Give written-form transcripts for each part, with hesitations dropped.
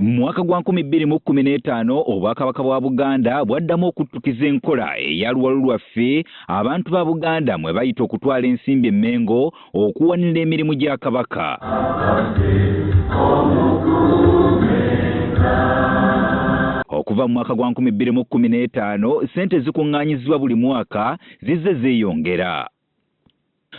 Mwaka gwa 2015 obwakabaka bwa Buganda bwaddamu okuttukiza enkola eya luwalo lwaffe abantu ba Buganda mwe bayita okutwala ensimbi emmengo okuwanira emirimu gya kabaka. Okuva mu mwaka gwa 2015 sente zikuŋŋaanyizibwa buli mwaka zizze zeeyongera.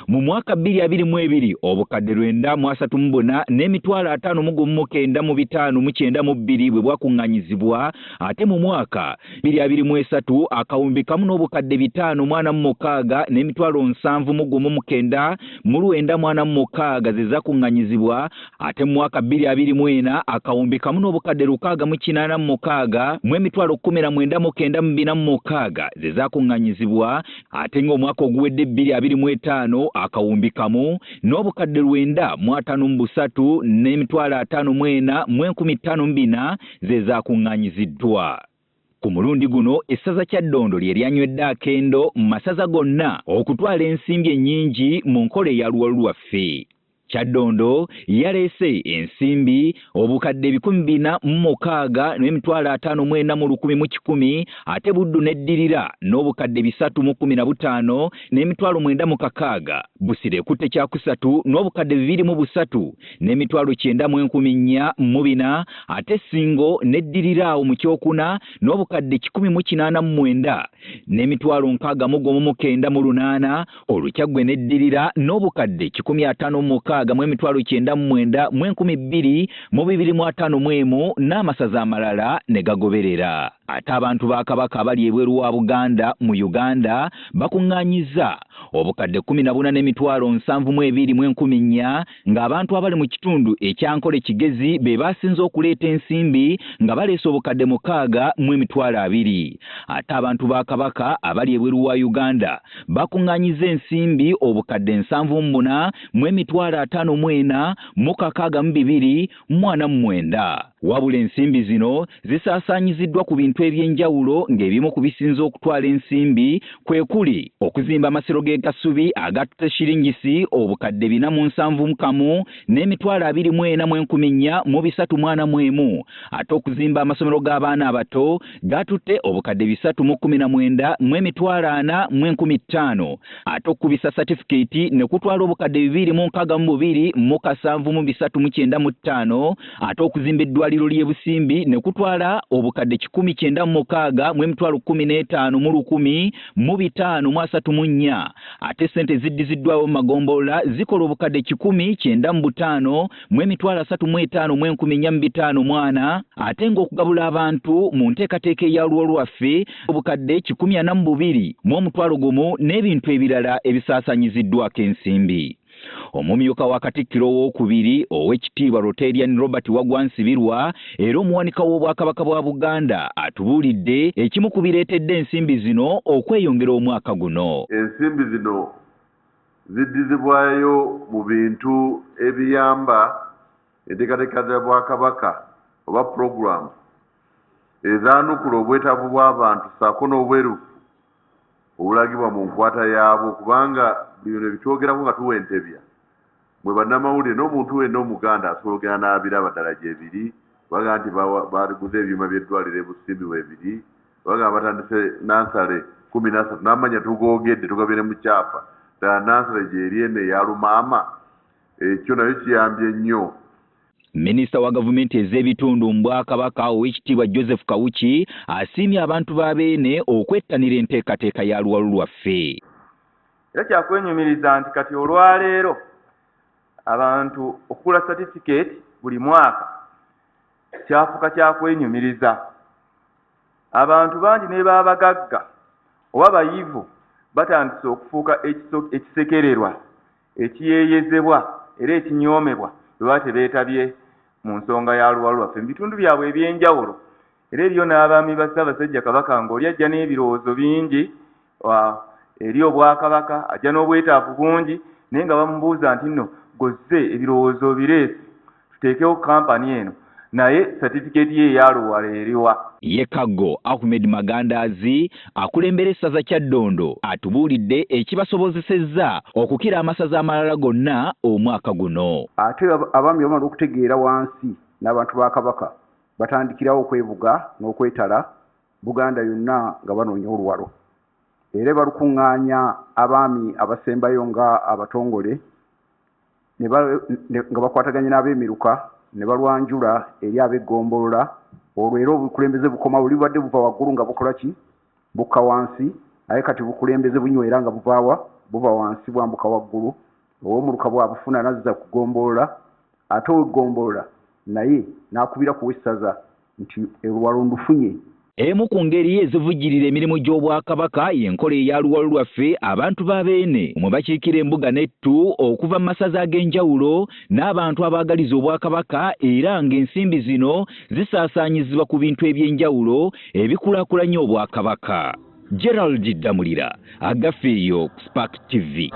Mu mwaka 2022 obukadde 934 n'emitwalo 559,592 bwe bwakuŋŋaanyizibwa, ate mu mwaka 2023 akawumbi kamu n'obukadde 546 n'emitwalo 719,946 ze zakuŋŋaanyizibwa, ate mu mwaka 2024 akawumbi kamu n'obukadde 686 mu emitwalo 19,946 ze zakuŋŋaanyizibwa, ate ng'omwaka oguwedde 2025 akawumbi kamu n'obukadde 953 n'emitwalo 54,154 ze zakuŋŋaanyiziddwa. Ku mulundi guno essaza Kyaddondo lye lyanywedde akendo mu masaza gonna okutwala ensimbi ennyingi mu nkola eya luwalo lwaffe. Kyaddondo yaleese ensimbi obukadde 2,406 n'emitwalo 54,110, ate Buddu n'eddirira n'obukadde 315 n'emitwalo 960, Busiro ekutte kyakusatu n'obukadde 23 n'emitwalo 9,404, ate Ssingo n'eddirira awo mu kyokuna n'obukadde 189 n'emitwalo 69,8, Olukyagwe n'eddirira n'obukadde 156 mu emitwalo 99 mu 2,251 n'amasaza amalala ne gagoberera. Ate abantu ba Kabaka abali ebweru wa Buganda mu Uganda bakuŋŋaanyiza obukadde 14 n'emitwalo 72,104, ng'abantu abali mu kitundu ekyankola ekigezi be basinze okuleeta ensimbi nga baleese obukadde 6 mu emitwalo 2. Ate abantu ba Kabaka abali ebweru wa Uganda bakuŋŋaanyiza ensimbi obukadde 74 mu emitwalo 54 mu 62,49. Wabula ensimbi zino zisaasaanyiziddwa ku bintu ebyenjawulo, ng'ebimu ku bisinze okutwala ensimbi kwe kuli okuzimba amasiro g'ekasubi agattuse shiringisi obukadde 471 n'emitwalo 24,441, ate okuzimba amasomero g'abaana abato gatutte obukadde 319 mu emitwalo 40,150, ate okubisa certificate ne kutwala obukadde 262 mu 7,395, ate okuzimba eddwaliro ly'e Busimbi ne kutwala obukadde 196 mu emitwalo 15,110 mu 534, ate sente ziddiziddwawo mu magombolola zikola obukadde 195 mu emitwalo 35,454, ate ng'okugabula abantu mu nteekateeka eya luwalo lwaffe obukadde 142 mu omutwalo gumu n'ebintu ebirala ebisaasaanyiziddwako ensimbi. Omumyuka wa Katikkiro owookubiri Oweekitiibwa Rotarian Robert Waggwa Nsibirwa era omuwanika w'Obwakabaka bwa Buganda atubuulidde ekimu ku bireetedde ensimbi zino okweyongera omwaka guno. Ensimbi zino ziddizibwayo mu bintu ebiyamba enteekateeka za Bwakabaka oba program ezaanukula obwetaavu bw'abantu ssaako n'obwerufu obulagibwa mu nkwata yaabwo, kubanga bino bitwogerako nga tuwentebya mwe bannamawulire n'omuntu wenna Omuganda asobola okugenda n'abiraba ddala gyebiri, baga nti baguze ebyuma by'eddwaliro e Busimbi weebiri, baga batandise nansale 13 n'amanya tugoogedde tugabire mu kyapa ddala nansale gyeri eno eya Lumaama, ekyo nayo kiyambye nnyo. Minisita wa gavumenti ez'ebitundu mu Bwakabaka Oweekitiibwa Joseph Kawuki asiimye abantu ba Beene okwettanira enteekateeka ya luwalo lwaffe. Era kyakwenyumiriza nti kati olwaleero abantu okugula certificate buli mwaka kyafuuka kyakwenyumiriza. Abantu bangi ne baabagagga oba bayivu batandise okufuuka ekisekererwa, ekiyeeyezebwa era ekinyoomebwa lwe tebeetabye mu nsonga ya luwalo lwaffe mu bitundu byabwe eby'enjawulo. Era eriyo n'abaami ba Ssaabasajja Kabaka ng'oli ajja n'ebirowoozo bingi eri Obwakabaka, ajja n'obwetaavu bungi, naye nga bamubuuza nti nno gozze ebirowoozo bireese tuteekewo kampani eno naye certificate ye eyaluwala eriwa. Ye Kaggo Ahmed Magandazi akulembera essaza Kyaddondo atubuulidde ekibasobozesezza okukira amasaza amalala gonna omwaka guno. Ate abaami bamala okutegeera wansi n'abantu ba Kabaka batandikirawo okwebuga n'okwetala Buganda yonna nga banoonya oluwalo. Era balukuŋŋaanya abaami abasembayo nga abatongole nga bakwataganye n'ab'emiruka ne balwanjula eri ab'eggombolola. Olwo era obukulembeze bukoma buli badde buva waggulu nga bukola ki bukka wansi, naye kati bukulembeze bunywera nga buva wansi bwambuka waggulu. Ow'omuruka bwabufuna nazza kugombolola, ate ow'eggombolola naye n'akubira ku w'essaza nti oluwalo ndufunye. Emu ku ngeri ezivujjirira emirimu gy'Obwakabaka y'enkola eya luwalo lwaffe abantu b'abeene mwe bakiikira embuga n'ettu okuva mu masaza ag'enjawulo n'abantu abaagaliza Obwakabaka era ng'ensimbi zino zisaasaanyizibwa ku bintu eby'enjawulo ebikulaakulanya Obwakabaka. Gerald Damulira, Agafeeyo, Spark TV.